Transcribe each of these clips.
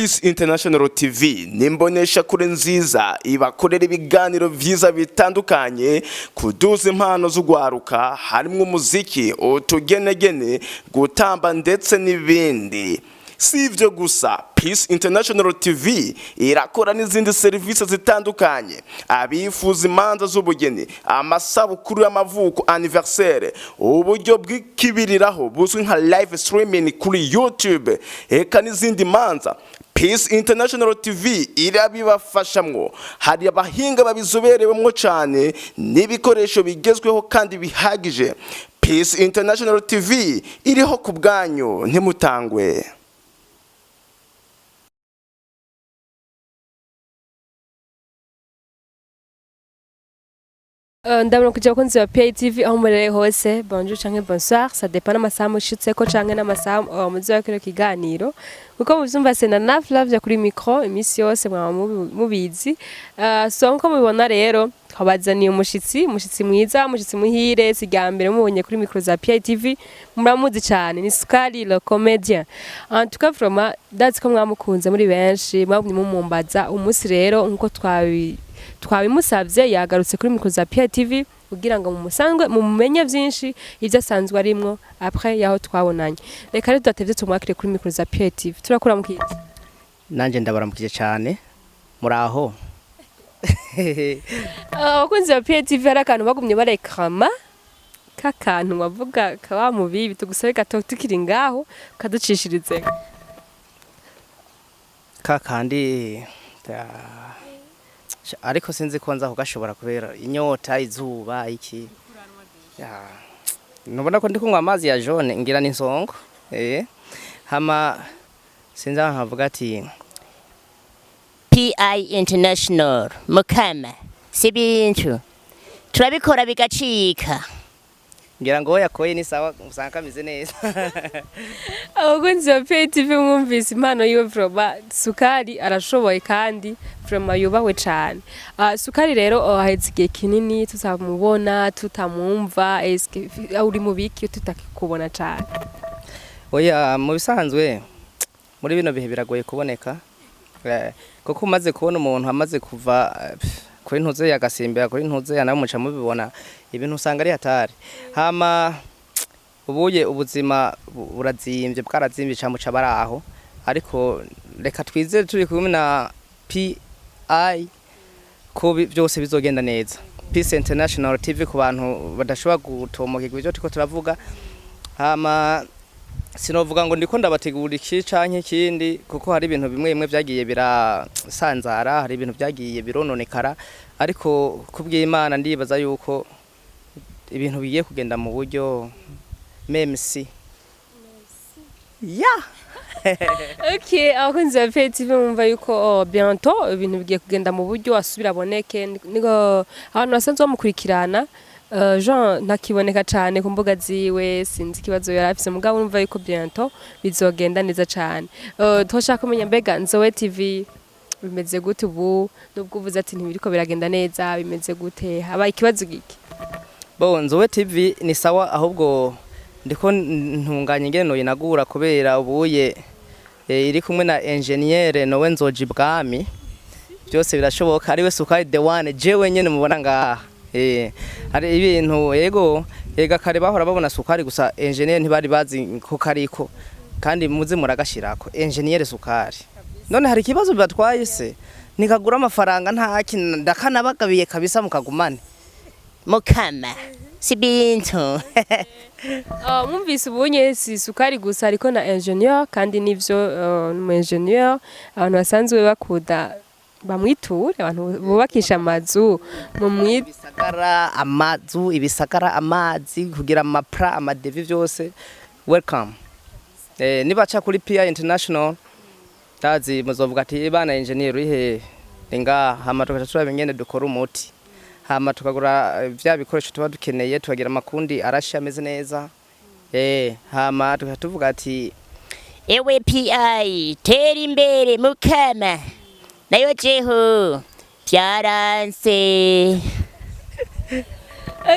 Peace International TV nimbonesha kure nziza ibakorera ibiganiro vyiza bitandukanye kuduza impano z'ugwaruka harimo umuziki utugenegene gutamba ndetse n'ibindi. Si ivyo gusa, Peace International TV irakora n'izindi serivisi zitandukanye. Abifuza imanza z'ubugeni, amasabukuru y'amavuko anniversaire, uburyo bw'ikibiriraho buzwi nka live streaming kuri YouTube, eka n'izindi manza. Peace International TV irabibafashamwo. Hari abahinga babizoberewemwo cyane n'ibikoresho bigezweho kandi bihagije. Peace International TV iriho ku bwanyu, ntimutangwe. Ndabona kujya kunzi wa PATV aho murere hose bonjour canke bonsoir ça dépend n'amasaha mushitseko canke n'amasaha muzi wakiro kiganiro kuko muvyumva se na Love kuri micro imisi yose mubizi so nko mubibona rero twabazaniye umushitsi mwiza umushitsi muhire sigambere mubonye kuri micro za PATV muramuzi cyane ni Sukari le comédien en tout cas vraiment that's ko mwamukunze muri benshi mwabunye mumumbaza umunsi rero nkuko twabimusavye yagarutse kuri micro za PATV kugira ngo mumusanzwe mumenye vyinshi ivyo asanzwe arimwo après yaho twabonanye reka rero tudatevye tumwakire kuri micro za PATV turakura mukiza nanje ndabaramukije cyane muraho abakunzi ba PATV ari akantu bagumye barekrama kakantu bavuga kawa mu bibi tugusabe gato tukiri ngaho kaducishirize kakandi ariko sinzi ko nza kugashobora kubera inyota izuba iki nubona ko ndi kunywa amazi ya jaune ngira n'insongo hama sinza nkavuga ati PI International mukama sibintu turabikora bigacika ngira ngo yakoye ni sawa usanga kamize neza abakunzi ba PATV mwumvise impano yiwe Vroba Sukari arashoboye kandi Vroma yubawe cyane Sukari rero ahetse igihe kinini tutamubona tutamwumva eske uri mu biki tutakikubona cyane oya mu bisanzwe muri bino bihe biragoye kuboneka kuko umaze kubona umuntu amaze kuva kuri ntuze yagasimbira kuri ntuze yanamuca mubibona ibintu usanga ari hatari hama ubuye ubuzima burazimbye bwarazimbye camuca baraho ariko reka twizere turi kumwe na PI ko byose bizogenda neza. Peace International TV ku bantu badashobora gutomokegwa ibyo tiko turavuga hama sinovuga ngo ndiko ndabategurira iki canke kindi kuko hari ibintu bimwe byagiye birasanzara hari ibintu byagiye birononekara ariko kubw'Imana ndibaza yuko ibintu bigiye kugenda mu buryo memsi Okay abakunzi ba PATV mumva yuko bientôt ibintu bigiye kugenda mu buryo asubira boneke niko abantu basanzwe bamukurikirana Jean ntakiboneka cyane ku mbuga ziwe sinzi kibazo yarafise mugabo urumva yuko bientôt bizogenda neza cyane toshaka kumenya mbega Nzowe TV bimeze gute ubu nubwo uvuze ati ntibiriko biragenda neza bimeze gute haba ikibazo giki Nzowe TV ni sawa ahubwo ndiko ntunganye ngeno yinagura kubera ubuye iri kumwe na Ingénieur nowe nzoji bwami byose birashoboka ari we Sukari the one jewe nyene mubona ngaha hari ibintu ega kare bahora babona Sukari gusa Ingénieur ntibari bazi ko kariko kandi muzi muragashirako Ingénieur Sukari none hari kibazo bibatwaye se nikagura amafaranga ntaki ndakanabagabiye kabisa mukagumane mukama sibintu mwumvise ubunye si Sukari gusa ariko na Ingénieur kandi nivyo Ingénieur abantu basanzwe bakuda bamwiture abantu bubakisha amazu mu ibisagara amazi kugira amapra amadevi byose welcome nibaca kuri PI International tazi muzovuga ati bana Ingénieur ihe nga hama tukaca bingene dukora umuti hama tukagura vya bikoresho tuba dukeneye tubagira makundi arasha ameze neza hama tuvuga ati ewe PI teri imbere mukama nayo jeho byaranse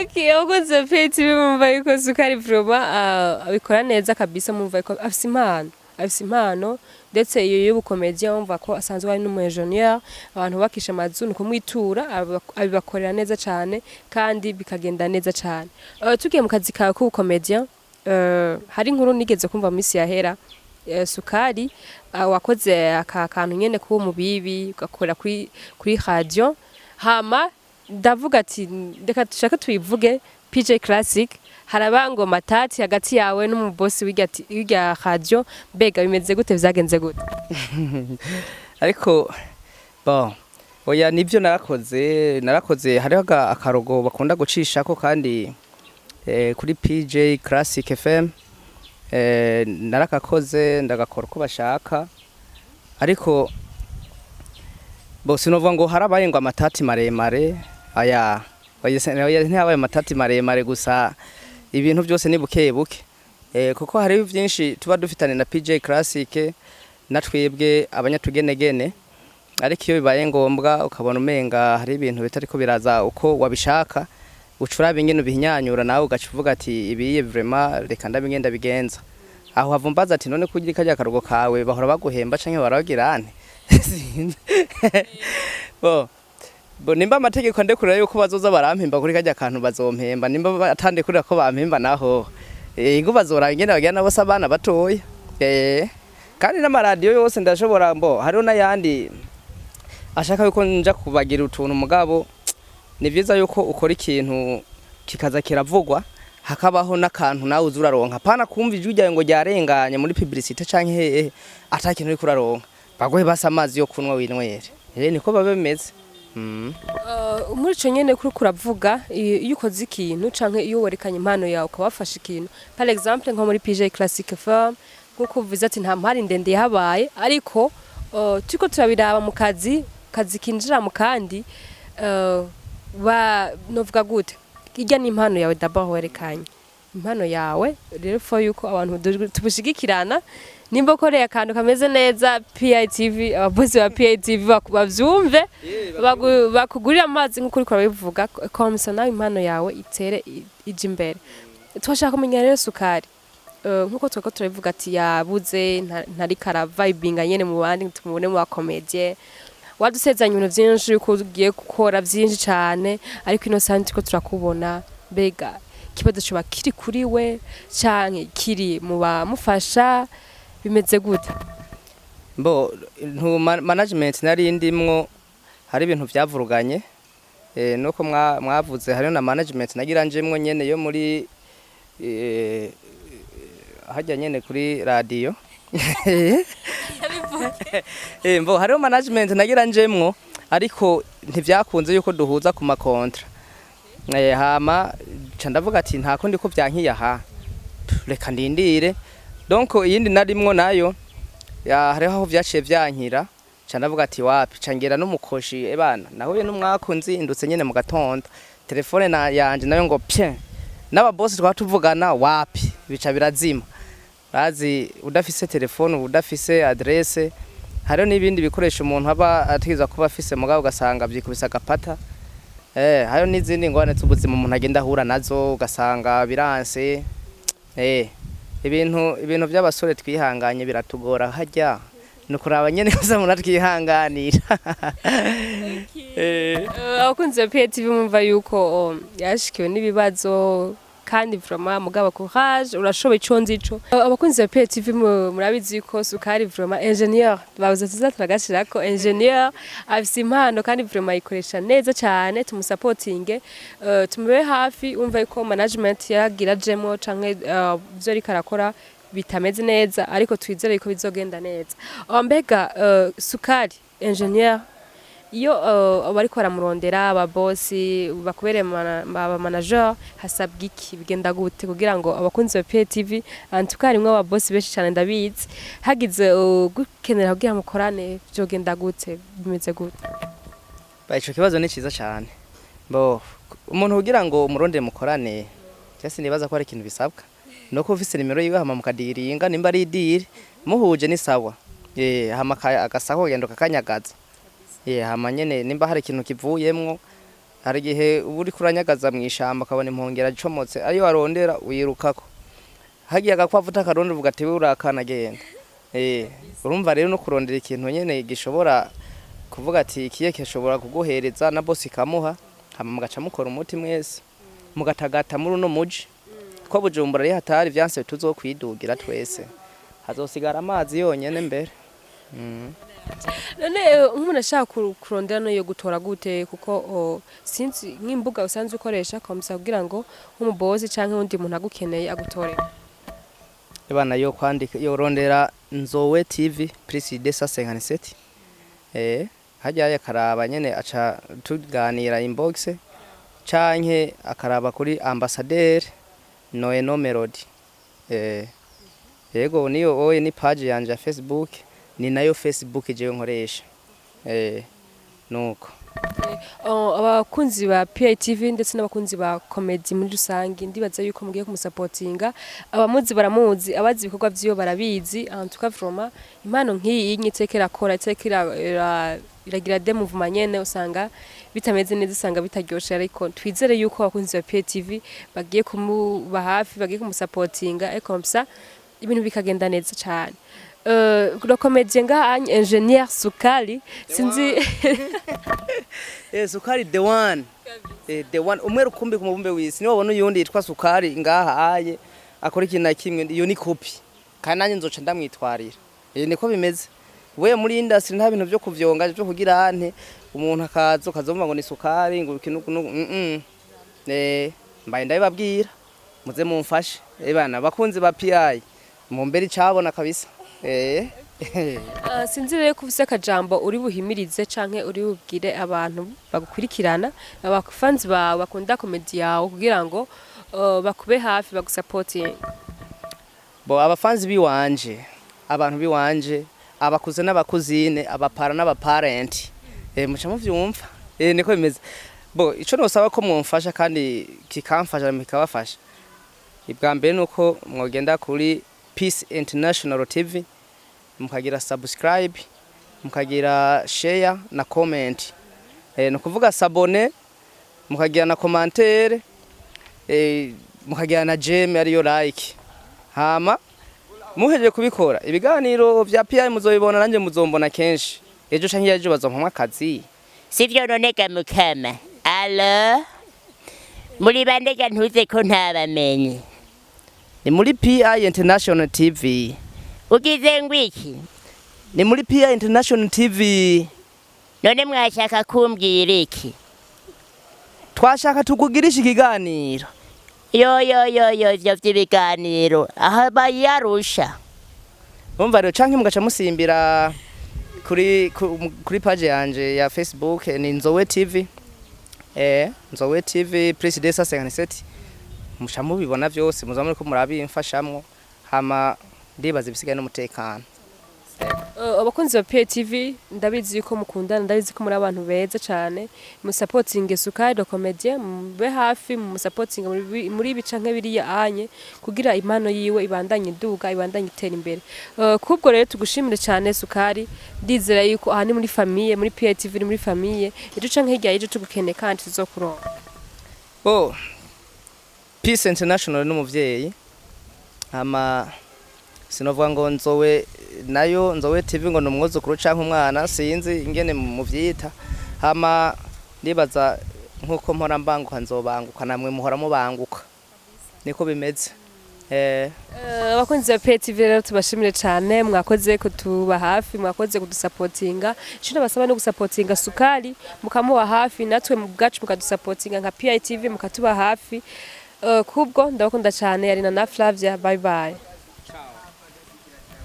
Okay abakunzi ba PATV mumva yuko Sukari Vroma abikora neza kabisa mumva yuko afise impano afise impano ndetse iyo y'ubukomedien wumva ko asanzwe ari n'umungenieur abantu bakisha amazu nuko mwitura abibakorera neza cyane kandi bikagenda neza cyane. Tugiye mu kazi kawe k'ubukomedien hari inkuru nigeze kumva mu isi yahera Sukari wakoze akantu nyene kuba mubibi ugakora kuri radio hama ndavuga ati reka dushaka tuyivuge PJ Classic harabango matati hagati yawe n'umubosi w'irya radio mbega bimeze gute vyagenze gute? Ariko bon oya nivyo narakoze hariho akarogo bakunda gucishako kandi kuri PJ Classic FM narakakoze ndagakora uko bashaka ariko bose novuga ngo harabaye ngo amatati maremare aya ntihabaye amatati maremare gusa ibintu byose ni buke kuko hari vyinshi tuba dufitane na PJ Classic na twebwe abanyatugenegene ariko iyo bibaye ngombwa ukabona umenga hari ibintu bitariko biraza uko wabishaka ucuraba ingene bihinyanyura nawe ugacuvuga ati ibiye vraiment reka ndabigenda bigenza aho havumbaza ati none kugira kajya karugo kawe bahora baguhemba canke barabagirane bo nimba amategeko ndekurira yuko bazoza barampemba kuri kajya kantu bazompemba nimba atandekurira ko bampemba naho ingo bazora ingene bagenda bose abana batoya kandi n'amaradiyo yose ndashobora mbo hariho n'ayandi ashaka yuko nja kubagira utuntu mugabo ni vyiza yuko ukora ikintu kikaza kiravugwa hakabaho n'akantu nawe uzuraronka pana kumva ijwi ryawe ngo ryarenganye muri publicité canke atakintu uri kuraronka bagoye basa amazi yo kunwa winwere niko babemeze. Muri ico nyene kuri kuravuga iyo ukoze ikintu canke iyo werekanye impano yawe ukabafasha ikintu par exemple nko muri PJ Classic FM nkuko uvuze ati nta mpari ndende yahabaye ariko turiko turabiraba mu kazi kinjira mu kandi novuga gute irya ni impano yawe d'abord werekanye impano yawe rero for yuko abantu tubushigikirana nimba ukoreye akantu kameze neza PITV ababozi ba PITV bavyumve bakugurira amazi nkuko uriko urabivuga komisa nawe impano yawe itere ije imbere. Twashaka kumenya rero Sukari nkuko twako turabivuga ati yabuze ntari kara vibinga nyene mu bandi tumubone mu bakomedie wadusezanye ibintu vyinshi yuko ugiye gukora vyinshi cyane ariko ino santi ko turakubona mbega kibazo cyo bakiri kuri we canke kiri mu bamufasha bimeze gute? Mbo management nari ndimwo hari ibintu vyavuruganye nuko mwavuze hari na management nagiranjemwo nyene yo muri hajya nyene kuri radio mbo hariho management nagiranjemwo ariko ntivyakunze yuko duhuza ku makontra hama ca ndavuga ati nta kundi ko vyankiye aha reka ndindire donc iyindi narimwo nayo hariho aho vyaciye vyankira ca ndavuga ati wapi ca ngera n'umukoshi ebana nahuye n'umwakunzi indutse nyene mu gatondo telefone yanje nayo ngo pye n'ababosi twatuvugana wapi bica birazima bazi udafise telefone udafise adresse hariho n'ibindi bikoresho umuntu aba atiza kuba afise mugabo ugasanga byikubisa gapata hariho n'izindi ngwane z'ubuzima umuntu agenda ahura nazo ugasanga biranse ibintu by'abasore twihanganye biratugora hajya nukuraba nyene kuza muratwihanganira. Abakunzi ba PTV mumva yuko yashikiwe n'ibibazo kandi vraiment mugaba courage urashoboye iconzi ico. Abakunzi ba PTV murabizi ko Sukari vraiment ingénieur babuze tuzatagashirako ingénieur afise impano kandi vraiment ikoresha neza cyane tumusupportinge tumube hafi umva yuko management yagira jemo canke byo ari karakora bitameze neza ariko twizere ko bizogenda neza. Mbega Sukari ingénieur iyo abari kora murondera ababosi bakubere aba manager hasabwa iki bigenda gute kugira ngo abakunzi ba PTV antukari mwe ababosi beshi cyane ndabizi hagize gukenera kugira mukorane byogenda gute bimeze gute? Ico kibazo ni ciza cyane bo umuntu kugira ngo umurondere mukorane cyase nibaza ko ari ikintu bisabwa nuko ufise nimero yiwe hama mukadiringa nimba ari idiri muhuje ni sawa hama agasaho gendo kakanyagaza hama nyene nimba hari ikintu kivuyemwo hari gihe uri kuranyagaza mwishamba kabone impongera gicomotse ariyo arondera uyirukako hagiye agakwavuta karonde uvuga ati urakana genda urumva rero no kurondera ikintu nyene gishobora kuvuga ati ikiye kishobora kuguhereza na boss ikamuha hama mugaca mukora umuti mwese mugatagata muri uno muji ko Bujumbura ari hatari vyanse tuzokwidugira twese hazosigara amazi yonyene mbere. None umuntu ashaka kurondera no yo gutora gute kuko sinzi nk'imbuga usanzwe ukoresha komisa kugira ngo nk'umubozi canke undi muntu agukeneye agutore. Ibana yo kwandika yo rondera Nzowe TV plus 257 hajya yakaraba nyene aca tuganira inbox canke akaraba kuri ambassadeur no melody yego niyo oye ni page yanje ya Facebook ni nayo Facebook jewe nkoresha nuko abakunzi ba PITV ndetse n'abakunzi ba comedy muri rusangi ndibaza yuko mugiye kumusupportinga abamuzi baramuzi abazi ibikorwa vyiyo barabizi en tout cas vraiment impano nk'iyi nyitekera kora iragira de movement nyene usanga bitameze neza usanga bitaryoshe ariko twizere yuko abakunzi ba PITV bagiye kumuba hafi bagiye kumusupportinga et comme ça ibintu bikagenda neza cyane. Le comédien nga Ingénieur Sukari sinzi Sukari the one umwe rukumbi kumubumbe wisi ni wabona uyundi yitwa Sukari ngaha aye akora ikintu kimwe iyo ni copy kandi nanye nzoca ndamwitwarira niko bimeze we muri industry nta bintu byo kuvyonga byo kugira ante umuntu akazo kazomba ngo ni Sukari ngo ikintu mbaye ndabibabwira muze mumfashe bana bakunzi ba PI mumbere cabona kabisa. Sinzi rero kuvise akajambo uri buhimirize canke uri bubwire abantu bagukurikirana abafanzi bawe bakunda comedy yawe kugira ngo bakube hafi bagusupporting. Bo abafanzi biwanje abantu biwanje abakuze n'abakuzine abapara n'abaparent muca muvyumva niko bimeze. Bo ico nosaba ko mwumfasha kandi kikamfasha mikabafasha ibwa mbere nuko mwogenda kuri Peace International TV mukagira subscribe mukagira share na comment no kuvuga sabone mukagira na commentaire mukagira na jeme ariyo like hama muhejeje kubikora ibiganiro vya PI muzobibona nanje muzombona kenshi ejo canke yaje bazompamwa akazi sivyo none gamukama alo muri bandega ntuze ko ntabamenye ni muri PI International TV. Ugize ngwiki ni muri PI International TV. None mwashaka kumbwira iki? Twashaka tukugirisha ikiganiro. Yo ivyo vy'ibiganiro aha bayarusha. Umva rero canke mugaca musimbira kuri page yanje ya Facebook ni Nzowe TV. Nzowe TV plus 257 musha mubibona vyose muzamure ko murabimfashamwo hama ndibaza ibisigaye n'umutekano. Abakunzi ba PITV ndabizi yuko mukundana ndabizi ko muri abantu beza cyane mu supporting Sukari le comédien mbe hafi mu supporting muri bicanke biriya anye kugira impano yiwe ibandanye duga ibandanye itera imbere. Kubwo rero tugushimire cyane Sukari ndizera yuko aha ni muri famille muri PITV ni muri famille ejo canke hirya ejo tugukene kandi tuzokuronka. Peace International n'umuvyeyi ama sinovuga ngo Nzowe TV ngo numwuzukuru canke umwana sinzi ingene muvyita hama ndibaza nkuko mpora mbanguka nzobanguka namwe muhora mubanguka niko bimeze. Abakunzi ba PITV rero tubashimire cyane mwakoze kutuba hafi mwakoze kudusupportinga cyo basaba no gusupportinga Sukari mukamuba hafi natwe mu bwacu mukadusupportinga nka PITV mukatuba hafi kubwo ndabakunda cyane ari na Flavia bye bye.